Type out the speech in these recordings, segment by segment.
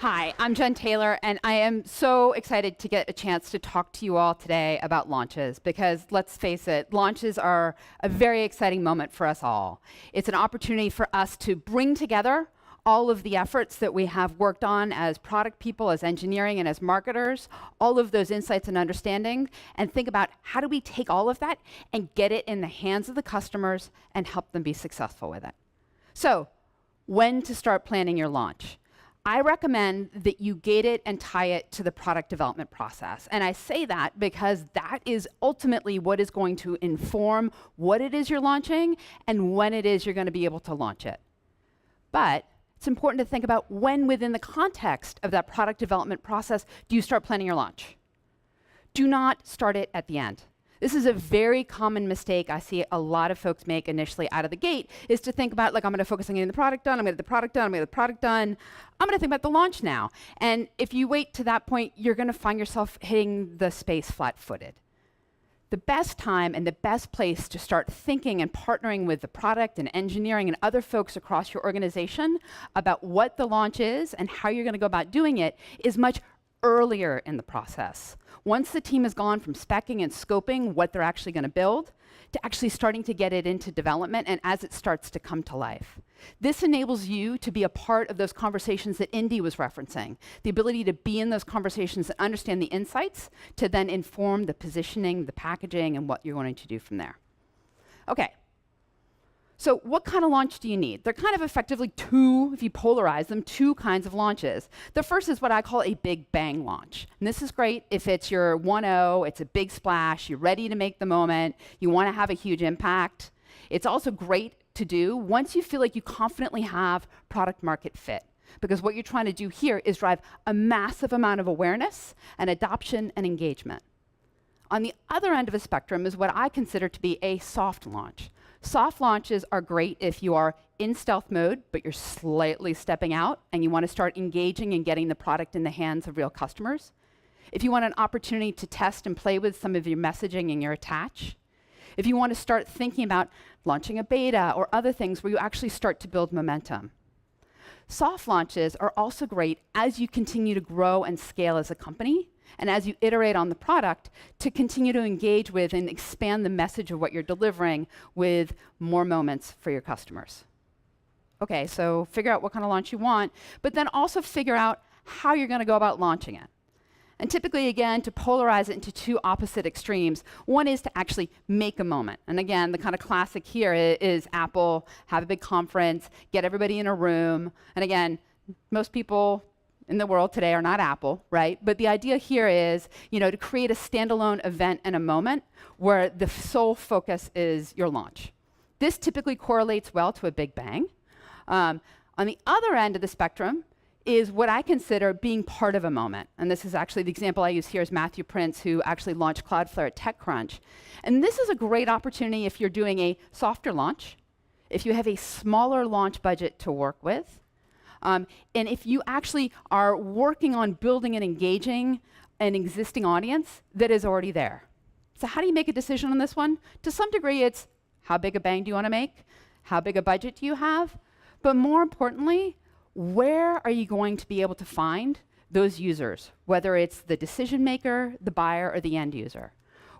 Hi, I'm Jen Taylor, and I am so excited to get a chance to talk to you all today about launches, because let's face it, launches are a very exciting moment for us all. It's an opportunity for us to bring together all of the efforts that we have worked on as product people, as engineering, and as marketers, all of those insights and understanding, and think about how do we take all of that and get it in the hands of the customers and help them be successful with it. So, when to start planning your launch? I recommend that you gate it and tie it to the product development process. And I say that because that is ultimately what is going to inform what it is you're launching and when it is you're going to be able to launch it. But it's important to think about when within the context of that product development process do you start planning your launch. Do not start it at the end. This is a very common mistake I see a lot of folks make initially out of the gate, is to think about, like, I'm going to focus on getting the product done, I'm going to get the product done, I'm going to get the product done. I'm going to think about the launch now. And if you wait to that point, you're going to find yourself hitting the space flat-footed. The best time and the best place to start thinking and partnering with the product and engineering and other folks across your organization about what the launch is and how you're going to go about doing it is much earlier in the process. Once the team has gone from speccing and scoping what they're actually going to build to actually starting to get it into development and as it starts to come to life. This enables you to be a part of those conversations that Indy was referencing, the ability to be in those conversations and understand the insights to then inform the positioning, the packaging, and what you're going to do from there. Okay. So what kind of launch do you need? They're kind of effectively two, if you polarize them, two kinds of launches. The first is what I call a big bang launch. And this is great if it's your 1.0, it's a big splash, you're ready to make the moment, you want to have a huge impact. It's also great to do once you feel like you confidently have product market fit. Because what you're trying to do here is drive a massive amount of awareness and adoption and engagement. On the other end of the spectrum is what I consider to be a soft launch. Soft launches are great if you are in stealth mode, but you're slightly stepping out and you want to start engaging and getting the product in the hands of real customers. If you want an opportunity to test and play with some of your messaging and your attach. If you want to start thinking about launching a beta or other things where you actually start to build momentum. Soft launches are also great as you continue to grow and scale as a company, and as you iterate on the product to continue to engage with and expand the message of what you're delivering with more moments for your customers. Okay, so figure out what kind of launch you want, but then also figure out how you're going to go about launching it. And typically, again, to polarize it into two opposite extremes, one is to actually make a moment. And again, the kind of classic here is Apple, have a big conference, get everybody in a room. And again, most people in the world today are not Apple, right? But the idea here is, to create a standalone event and a moment where the sole focus is your launch. This typically correlates well to a big bang. On the other end of the spectrum is what I consider being part of a moment. And this is actually the example I use here is Matthew Prince, who actually launched Cloudflare at TechCrunch. And this is a great opportunity if you're doing a softer launch, if you have a smaller launch budget to work with, and if you actually are working on building and engaging an existing audience that is already there. So how do you make a decision on this one? To some degree, it's how big a bang do you want to make? How big a budget do you have? But more importantly, where are you going to be able to find those users, whether it's the decision maker, the buyer, or the end user?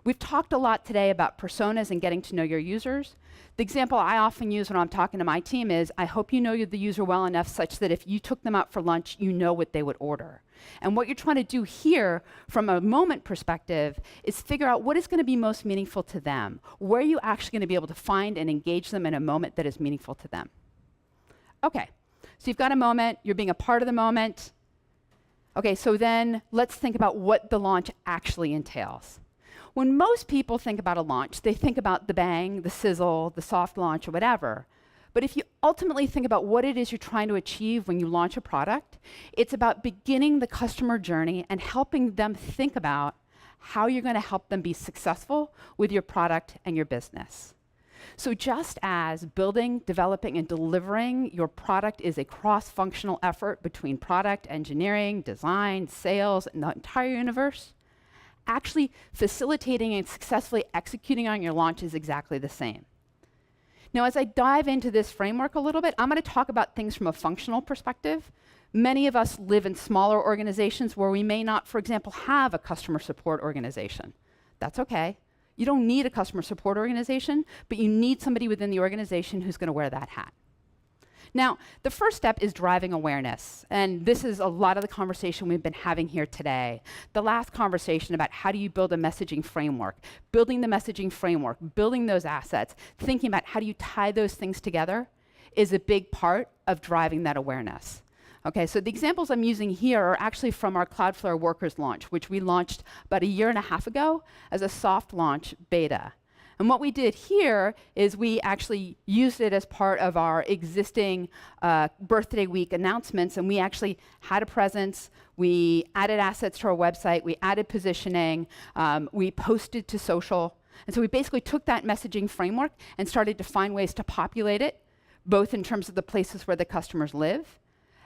We've talked a lot today about personas and getting to know your users. The example I often use when I'm talking to my team is, I hope you know the user well enough such that if you took them out for lunch, you know what they would order. And what you're trying to do here, from a moment perspective, is figure out what is going to be most meaningful to them. Where are you actually going to be able to find and engage them in a moment that is meaningful to them? Okay, so you've got a moment, you're being a part of the moment. Okay, so then let's think about what the launch actually entails. When most people think about a launch, they think about the bang, the sizzle, the soft launch, or whatever. But if you ultimately think about what it is you're trying to achieve when you launch a product, it's about beginning the customer journey and helping them think about how you're going to help them be successful with your product and your business. So just as building, developing, and delivering your product is a cross-functional effort between product, engineering, design, sales, and the entire universe, actually facilitating and successfully executing on your launch is exactly the same. Now, as I dive into this framework a little bit, I'm going to talk about things from a functional perspective, Many of us live in smaller organizations where we may not, for example, have a customer support organization. That's okay. You don't need a customer support organization, but you need somebody within the organization who's going to wear that hat. Now, the first step is driving awareness, and this is a lot of the conversation we've been having here today. The last conversation about how do you build a messaging framework, building the messaging framework, building those assets, thinking about how do you tie those things together is a big part of driving that awareness. Okay, so the examples I'm using here are actually from our Cloudflare Workers launch, which we launched about 1.5 years ago as a soft launch beta. And what we did here is we actually used it as part of our existing birthday week announcements, and we actually had a presence. We added assets to our website. We added positioning. We posted to social. And so we basically took that messaging framework and started to find ways to populate it, both in terms of the places where the customers live,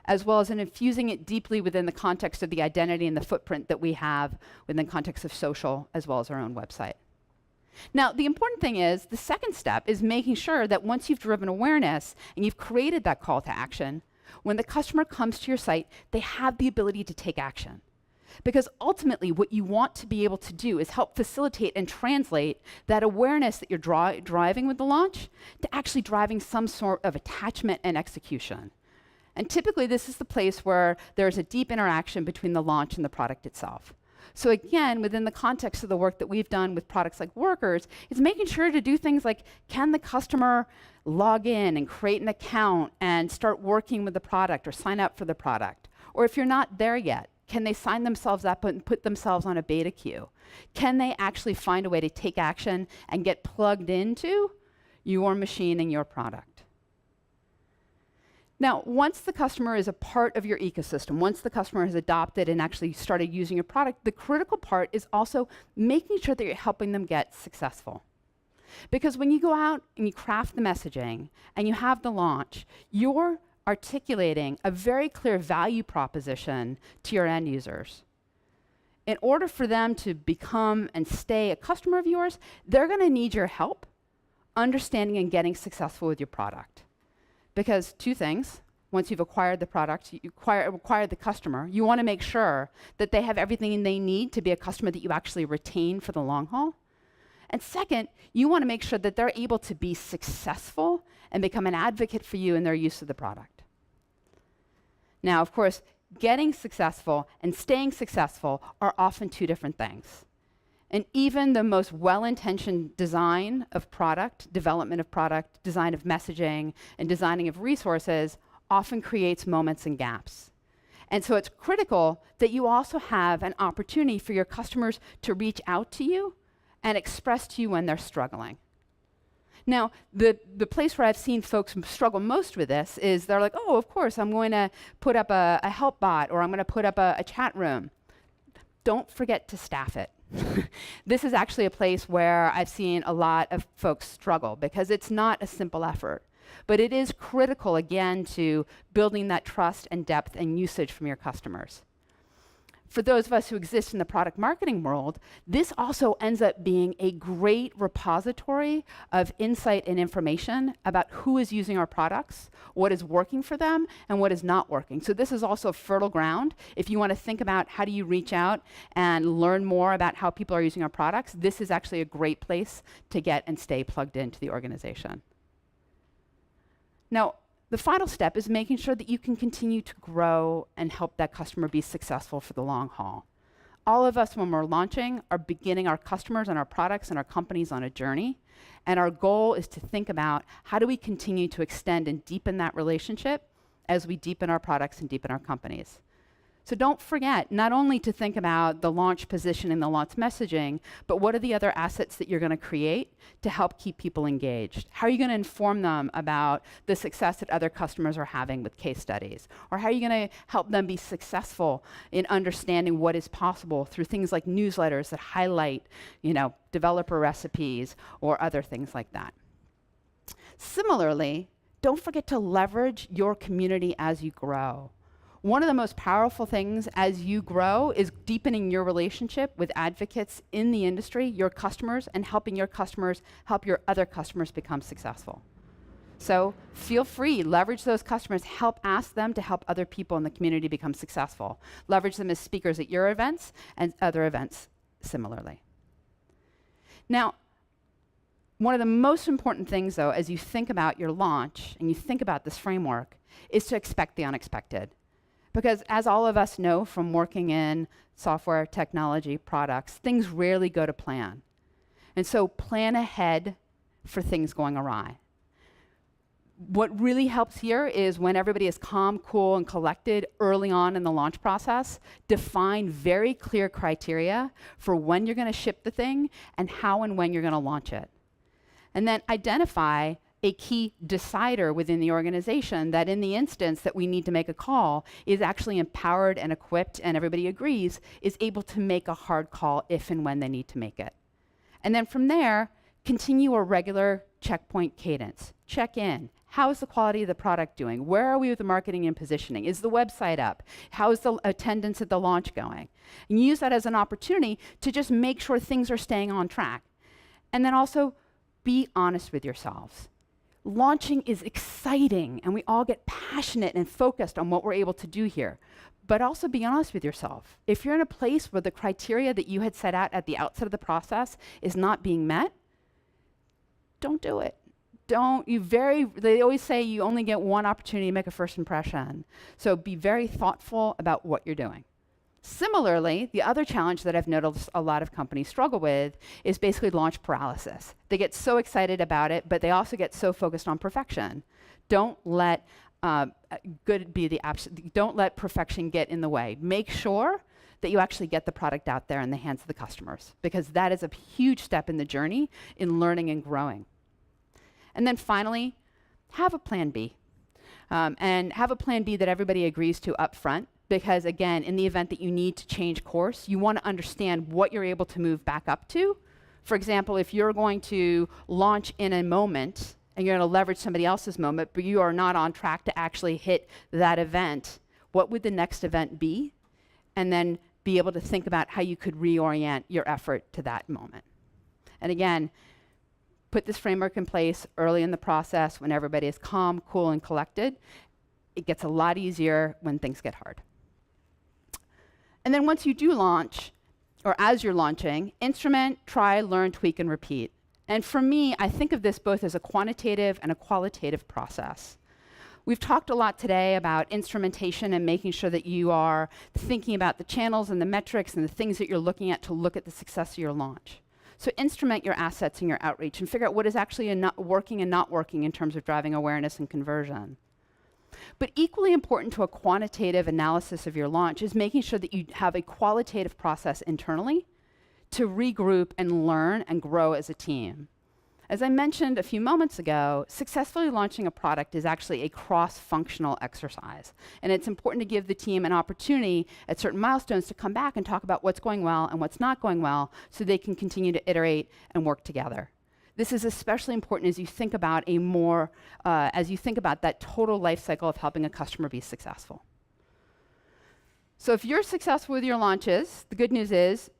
as well as in infusing it deeply within the context of the identity and the footprint that we have within the context of social, as well as our own website. Now, the important thing is, the second step is making sure that once you've driven awareness and you've created that call to action, when the customer comes to your site, they have the ability to take action. Because ultimately, what you want to be able to do is help facilitate and translate that awareness that you're driving with the launch to actually driving some sort of attachment and execution. And typically, this is the place where there's a deep interaction between the launch and the product itself. So again, within the context of the work that we've done with products like Workers, it's making sure to do things like, can the customer log in and create an account and start working with the product or sign up for the product? Or if you're not there yet, can they sign themselves up and put themselves on a beta queue? Can they actually find a way to take action and get plugged into your machine and your product? Now, once the customer is a part of your ecosystem, once the customer has adopted and actually started using your product, the critical part is also making sure that you're helping them get successful. Because when you go out and you craft the messaging and you have the launch, you're articulating a very clear value proposition to your end users. In order for them to become and stay a customer of yours, they're going to need your help understanding and getting successful with your product. Because two things, once you've acquired the product, you acquired the customer, you want to make sure that they have everything they need to be a customer that you actually retain for the long haul. And second, you want to make sure that they're able to be successful and become an advocate for you in their use of the product. Now, of course, getting successful and staying successful are often two different things. And even the most well-intentioned design of product, development of product, design of messaging, and designing of resources often creates moments and gaps. And so it's critical that you also have an opportunity for your customers to reach out to you and express to you when they're struggling. Now, the place where I've seen folks struggle most with this is they're like, oh, of course, I'm going to put up a help bot, or I'm going to put up a chat room. Don't forget to staff it. This is actually a place where I've seen a lot of folks struggle because it's not a simple effort. But it is critical, again, to building that trust and depth and usage from your customers. For those of us who exist in the product marketing world, this also ends up being a great repository of insight and information about who is using our products, what is working for them, and what is not working. So this is also fertile ground. If you want to think about how do you reach out and learn more about how people are using our products, this is actually a great place to get and stay plugged into the organization. Now, the final step is making sure that you can continue to grow and help that customer be successful for the long haul. All of us, when we're launching, are beginning our customers and our products and our companies on a journey. And our goal is to think about how do we continue to extend and deepen that relationship as we deepen our products and deepen our companies. So don't forget not only to think about the launch position and the launch messaging, but what are the other assets that you're going to create to help keep people engaged? How are you going to inform them about the success that other customers are having with case studies? Or how are you going to help them be successful in understanding what is possible through things like newsletters that highlight, developer recipes or other things like that? Similarly, don't forget to leverage your community as you grow. One of the most powerful things as you grow is deepening your relationship with advocates in the industry, your customers, and helping your customers help your other customers become successful. So feel free, leverage those customers, help ask them to help other people in the community become successful. Leverage them as speakers at your events and other events similarly. Now, one of the most important things, though, as you think about your launch and you think about this framework, is to expect the unexpected. Because as all of us know from working in software technology products, things rarely go to plan. And so plan ahead for things going awry. What really helps here is when everybody is calm, cool, and collected early on in the launch process, define very clear criteria for when you're going to ship the thing and how and when you're going to launch it. And then identify a key decider within the organization that in the instance that we need to make a call is actually empowered and equipped, and everybody agrees, is able to make a hard call if and when they need to make it. And then from there, continue a regular checkpoint cadence. Check in. How is the quality of the product doing? Where are we with the marketing and positioning? Is the website up? How is the attendance at the launch going? And use that as an opportunity to just make sure things are staying on track. And then also be honest with yourselves. Launching is exciting, and we all get passionate and focused on what we're able to do here. But also be honest with yourself. If you're in a place where the criteria that you had set out at the outset of the process is not being met, don't do it. They always say you only get one opportunity to make a first impression. So be very thoughtful about what you're doing. Similarly, the other challenge that I've noticed a lot of companies struggle with is basically launch paralysis. They get so excited about it, but they also get so focused on perfection. Don't let don't let perfection get in the way. Make sure that you actually get the product out there in the hands of the customers, because that is a huge step in the journey in learning and growing. And then finally, have a plan B. And have a plan B that everybody agrees to up front, because again, in the event that you need to change course, you want to understand what you're able to move back up to. For example, if you're going to launch in a moment and you're going to leverage somebody else's moment, but you are not on track to actually hit that event, what would the next event be? And then be able to think about how you could reorient your effort to that moment. And again, put this framework in place early in the process when everybody is calm, cool, and collected. It gets a lot easier when things get hard. And then once you do launch, or as you're launching, instrument, try, learn, tweak, and repeat. And for me, I think of this both as a quantitative and a qualitative process. We've talked a lot today about instrumentation and making sure that you are thinking about the channels and the metrics and the things that you're looking at to look at the success of your launch. So instrument your assets and your outreach and figure out what is actually not working and not working in terms of driving awareness and conversion. But equally important to a quantitative analysis of your launch is making sure that you have a qualitative process internally to regroup and learn and grow as a team. As I mentioned a few moments ago, successfully launching a product is actually a cross-functional exercise. And it's important to give the team an opportunity at certain milestones to come back and talk about what's going well and what's not going well so they can continue to iterate and work together. This is especially important as you think about that total life cycle of helping a customer be successful. So if you're successful with your launches, the good news is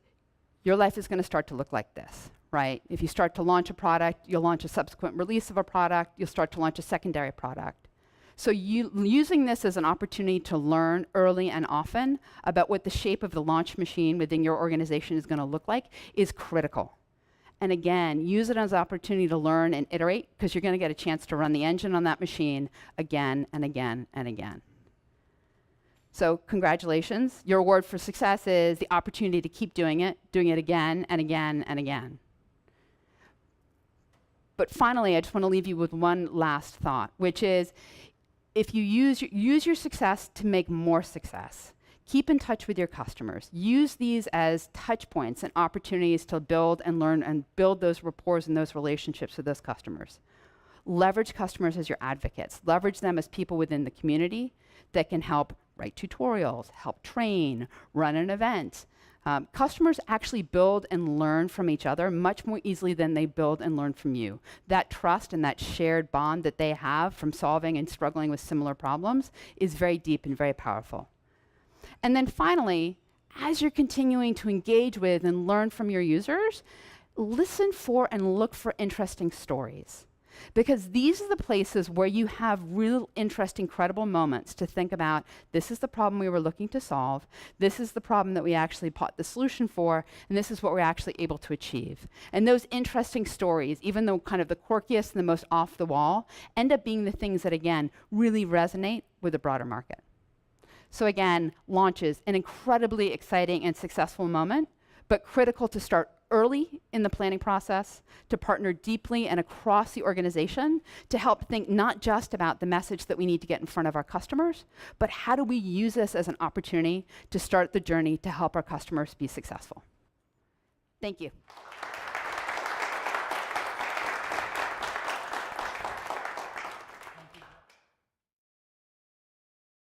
your life is going to start to look like this, right? If you start to launch a product, you'll launch a subsequent release of a product, you'll start to launch a secondary product. So using this as an opportunity to learn early and often about what the shape of the launch machine within your organization is going to look like is critical. And again, use it as an opportunity to learn and iterate, because you're going to get a chance to run the engine on that machine again and again and again. So congratulations. Your award for success is the opportunity to keep doing it again and again and again. But finally, I just want to leave you with one last thought, which is if you use your success to make more success. Keep in touch with your customers. Use these as touch points and opportunities to build and learn and build those rapport and those relationships with those customers. Leverage customers as your advocates. Leverage them as people within the community that can help write tutorials, help train, run an event. Customers actually build and learn from each other much more easily than they build and learn from you. That trust and that shared bond that they have from solving and struggling with similar problems is very deep and very powerful. And then finally, as you're continuing to engage with and learn from your users, listen for and look for interesting stories. Because these are the places where you have real interesting, credible moments to think about, this is the problem we were looking to solve, this is the problem that we actually bought the solution for, and this is what we're actually able to achieve. And those interesting stories, even though kind of the quirkiest and the most off the wall, end up being the things that, again, really resonate with the broader market. So again, launches, an incredibly exciting and successful moment, but critical to start early in the planning process, to partner deeply and across the organization to help think not just about the message that we need to get in front of our customers, but how do we use this as an opportunity to start the journey to help our customers be successful. Thank you.